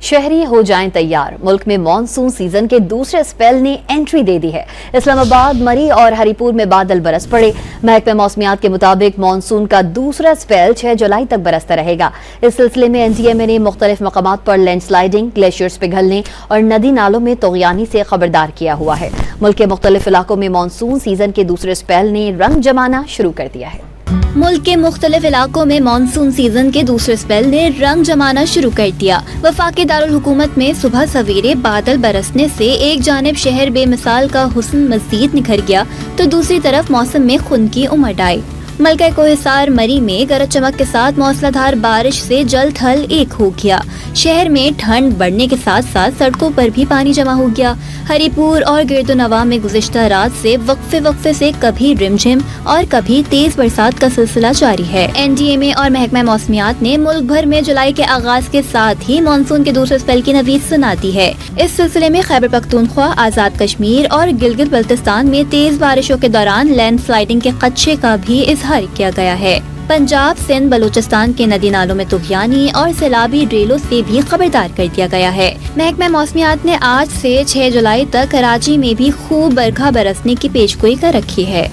शहरी हो जाएं तैयार। मुल्क में मॉनसून सीजन के दूसरे स्पेल ने एंट्री दे दी है। इस्लामाबाद, मरी और हरीपुर में बादल बरस पड़े। महकमे मौसमियात के मुताबिक मॉनसून का दूसरा स्पेल 6 जुलाई तक बरसता रहेगा। इस सिलसिले में NGMA ने मुख्तलिफ मकामात पर लैंडस्लाइडिंग, ग्लेशियर्स पिघलने और नदी नालों में तोगयानी से खबरदार किया हुआ है। मुल्क के मुख्तलिफ इलाकों में मॉनसून सीजन के दूसरे स्पेल ने रंग जमाना शुरू कर दिया है। मुल्क के मुख्तलिफ इलाकों में मानसून सीजन के दूसरे स्पेल ने रंग जमाना शुरू कर दिया। वफाकी दारुल हुकूमत में सुबह सवेरे बादल बरसने से एक जानिब शहर बेमिसाल का हुस्न मज़ीद निखर गया तो दूसरी तरफ मौसम में खुनकी उमड़ आई। मलका कोहिसार मरी में गरज चमक के साथ मौसलाधार बारिश से जल थल एक हो गया। शहर में ठंड बढ़ने के साथ साथ सड़कों पर भी पानी जमा हो गया। हरीपुर और गिरदोनवा में गुज़िश्ता रात से वक्फे से कभी रिमझिम और कभी तेज बरसात का सिलसिला जारी है। NGMA और महकमा मौसमियात ने मुल्क भर में जुलाई के आगाज के साथ ही मानसून के दूसरे स्पेल की नवीद सुना दी है। इस सिलसिले में खैबर पख्तूनख्वा, आजाद कश्मीर और गिलगित बल्तिस्तान में तेज बारिशों के दौरान लैंड स्लाइडिंग के खदशे का भी इजहार किया गया है। पंजाब, सिंध, बलूचिस्तान के नदी नालों में तुगयानी और सैलाबी ड्रेलों से भी खबरदार कर दिया गया है। महकमा मौसमियात ने आज से 6 जुलाई तक कराची में भी खूब बरखा बरसने की पेशगोई कर रखी है।